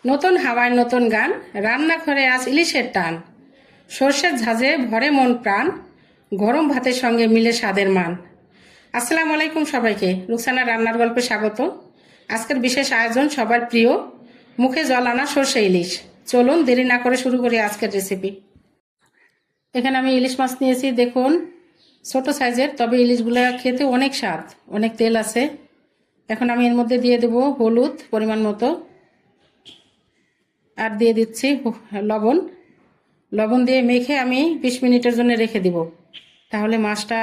নতুন হাওয়ায় নতুন গান, রান্নাঘরে আজ ইলিশের টান। সর্ষের ঝাঁঝে ভরে মন প্রাণ, গরম ভাতের সঙ্গে মিলে স্বাদের মান। আসসালামু আলাইকুম সবাইকে, রুকসানা রান্নার গল্পে স্বাগত। আজকের বিশেষ আয়োজন সবার প্রিয় মুখে জল আনা সর্ষে ইলিশ। চলুন দেরি না করে শুরু করি আজকের রেসিপি। এখানে আমি ইলিশ মাছ নিয়েছি, দেখুন ছোট সাইজের, তবে ইলিশগুলো খেতে অনেক স্বাদ, অনেক তেল আছে। এখন আমি এর মধ্যে দিয়ে দেব হলুদ পরিমাণ মতো, আর দিয়ে দিচ্ছি লবণ। লবণ দিয়ে মেখে আমি 20 মিনিটের জন্য রেখে দিব, তাহলে মাছটা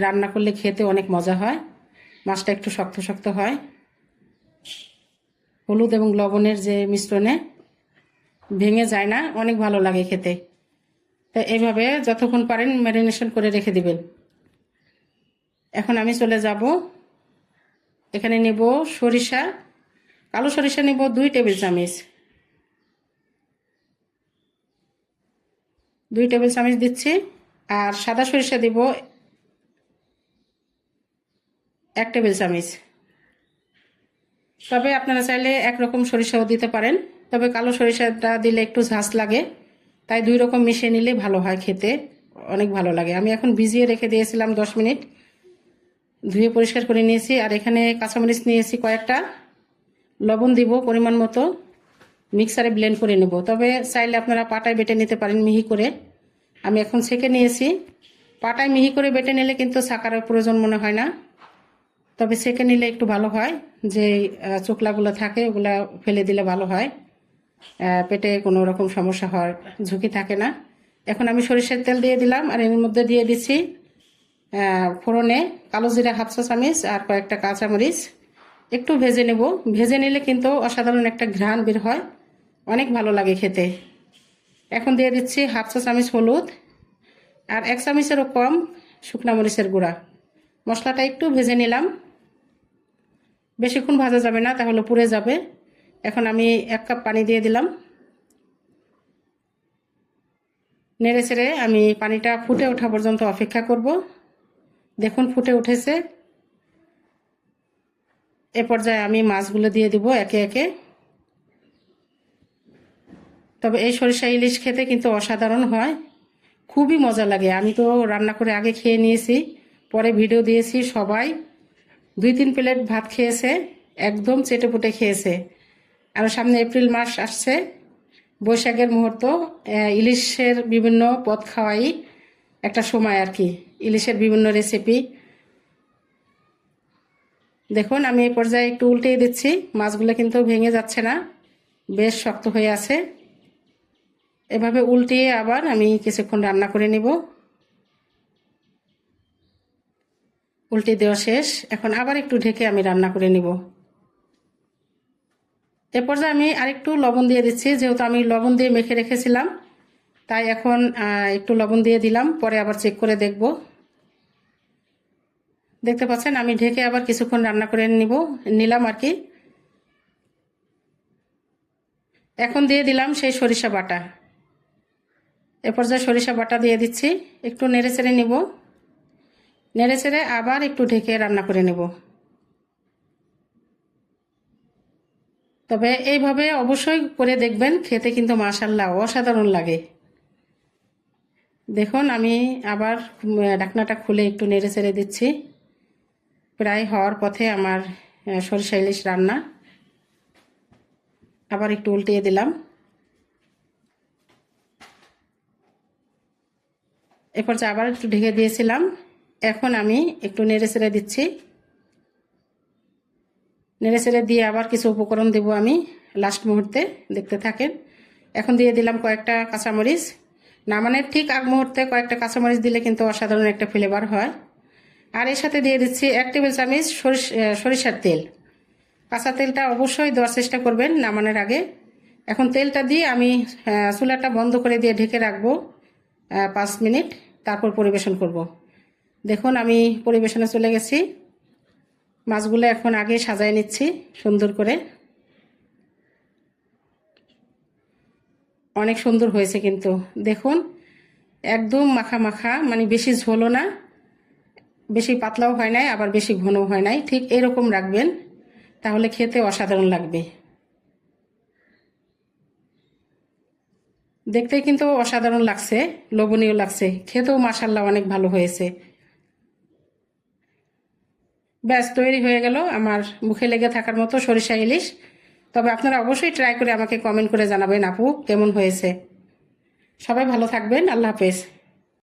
রান্না করলে খেতে অনেক মজা হয়। মাছটা একটু শক্ত শক্ত হয় হলুদ এবং লবণের যে মিশ্রণে, ভেঙে যায় না, অনেক ভালো লাগে খেতে। তাই এইভাবে যতক্ষণ পারেন ম্যারিনেশন করে রেখে দিবেন। এখন আমি চলে যাব, এখানে নেব সরিষা, কালো সরিষা নেব 2 টেবিল চামচ, 2 টেবিল চামচ দিচ্ছি। আর সাদা সরিষা দিব 1 টেবিল চামচ। তবে আপনারা চাইলে একরকম সরিষাও দিতে পারেন, তবে কালো সরিষাটা দিলে একটু ঝাঁঝ লাগে, তাই 2 রকম মিশিয়ে নিলে ভালো হয়, খেতে অনেক ভালো লাগে। আমি এখন ভিজিয়ে রেখে দিয়েছিলাম 10 মিনিট, ধুয়ে পরিষ্কার করে নিয়েছি। আর এখানে কাঁচামরিচ নিয়েছি কয়েকটা, লবণ দিব পরিমাণ মতো, মিক্সারে ব্লেন্ড করে নেব। তবে চাইলে আপনারা পাটায় বেটে নিতে পারেন মিহি করে। আমি এখন ছেঁকে নিয়েছি। পাটায় মিহি করে বেটে নিলে কিন্তু ছাকার প্রয়োজন মনে হয় না, তবে ছেঁকে নিলে একটু ভালো হয়। যে চোকলাগুলো থাকে ওগুলা ফেলে দিলে ভালো হয়, পেটে কোনো রকম সমস্যা হওয়ার ঝুঁকি থাকে না। এখন আমি সরিষার তেল দিয়ে দিলাম, আর এর মধ্যে দিয়ে দিচ্ছি ফোড়নে কালো জিরা হাফ চা চামচ আর কয়েকটা কাঁচামরিচ। একটু ভেজে নেব, ভেজে নিলে কিন্তু অসাধারণ একটা ঘ্রাণ বের হয়, অনেক ভালো লাগে খেতে। এখন দিয়ে দিচ্ছি হাফ চা চামচ হলুদ, আর 1 চামচেরও কম শুকনা মরিচের গুঁড়া। মশলাটা একটু ভেজে নিলাম, বেশিক্ষণ ভাজা যাবে না, তাহলে পুড়ে যাবে। এখন আমি 1 কাপ পানি দিয়ে দিলাম, নেড়ে চেড়ে আমি পানিটা ফুটে ওঠা পর্যন্ত অপেক্ষা করব। দেখুন ফুটে উঠেছে। এ পর্যায়ে আমি মাছগুলো দিয়ে দিব একে একে। তবে এই সরিষা ইলিশ খেতে কিন্তু অসাধারণ হয়, খুবই মজা লাগে। আমি তো রান্না করে আগে খেয়ে নিয়েছি, পরে ভিডিও দিয়েছি, সবাই 2-3 প্লেট ভাত খেয়েছে, একদম চেটেপুটে খেয়েছে। আর সামনে এপ্রিল মাস আসছে, বৈশাখের মুহূর্ত, ইলিশের বিভিন্ন পদ খাওয়াই একটা সময় আর কি, ইলিশের বিভিন্ন রেসিপি। দেখুন আমি এই পর্যায়ে একটু উল্টিয়ে দিচ্ছি, মাছগুলো কিন্তু ভেঙে যাচ্ছে না, বেশ শক্ত হয়ে আছে। এভাবে উল্টিয়ে আবার আমি কিছুক্ষণ রান্না করে নিব। উল্টে দেওয়া শেষ, এখন আবার একটু ঢেকে আমি রান্না করে নিব। এ পর্যায়ে আমি আরেকটু লবণ দিয়ে দিচ্ছি, যেহেতু আমি লবণ দিয়ে মেখে রেখেছিলাম, তাই এখন একটু লবণ দিয়ে দিলাম, পরে আবার চেক করে দেখব। দেখতে পাচ্ছেন আমি ঢেকে আবার কিছুক্ষণ রান্না করে নিলাম আর কি। এখন দিয়ে দিলাম সেই সরিষা বাটা। এ পর্যায়ে সরিষা বাটা দিয়ে দিচ্ছি, একটু নেড়ে চেড়ে নিব, নেড়ে চেড়ে আবার একটু ঢেকে রান্না করে নেব। তবে এইভাবে অবশ্যই করে দেখবেন, খেতে কিন্তু মাশাআল্লাহ অসাধারণ লাগে। দেখুন আমি আবার ঢাকনাটা খুলে একটু নেড়ে চেড়ে দিচ্ছি। প্রায় হওয়ার পথে আমার সরিষা ইলিশ রান্না। আবার একটু উল্টিয়ে দিলাম। এরপর যে আবার একটু ঢেকে দিয়েছিলাম, এখন আমি একটু নেড়ে চেড়ে দিচ্ছি। নেড়ে চেড়ে দিয়ে আবার কিছু উপকরণ দেব আমি লাস্ট মুহূর্তে, দেখতে থাকেন। এখন দিয়ে দিলাম কয়েকটা কাঁচামরিচ। নামানোর ঠিক আগ মুহূর্তে কয়েকটা কাঁচামরিচ দিলে কিন্তু অসাধারণ একটা ফ্লেভার হয়। আর এর সাথে দিয়ে দিচ্ছি 1 টেবিল চামচ সরিষার তেল। কাঁচা তেলটা অবশ্যই দেওয়ার চেষ্টা করবেন নামানোর আগে। এখন তেলটা দিয়ে আমি চুলাটা বন্ধ করে দিয়ে ঢেকে রাখবো 5 মিনিট, তারপর পরিবেশন করব। দেখুন আমি পরিবেশনে চলে গেছি। মাছগুলো এখন আগে সাজায় নিচ্ছি সুন্দর করে, অনেক সুন্দর হয়েছে কিন্তু। দেখুন একদম মাখা মাখা, বেশি ঝোলও না, বেশি পাতলাও হয় নাই, আবার বেশি ঘনও হয় নাই, ঠিক এরকম রাখবেন, তাহলে খেতে অসাধারণ লাগবে। দেখতে কিন্তু অসাধারণ লাগছে, লোভনীয় লাগছে, খেতেও মাশাল্লাহ অনেক ভালো হয়েছে। ব্যাস তৈরি হয়ে গেল আমার মুখে লেগে থাকার মতো সরিষা ইলিশ। তবে আপনারা অবশ্যই ট্রাই করে আমাকে কমেন্ট করে জানাবেন আপু কেমন হয়েছে। সবাই ভালো থাকবেন, আল্লাহ হাফেজ।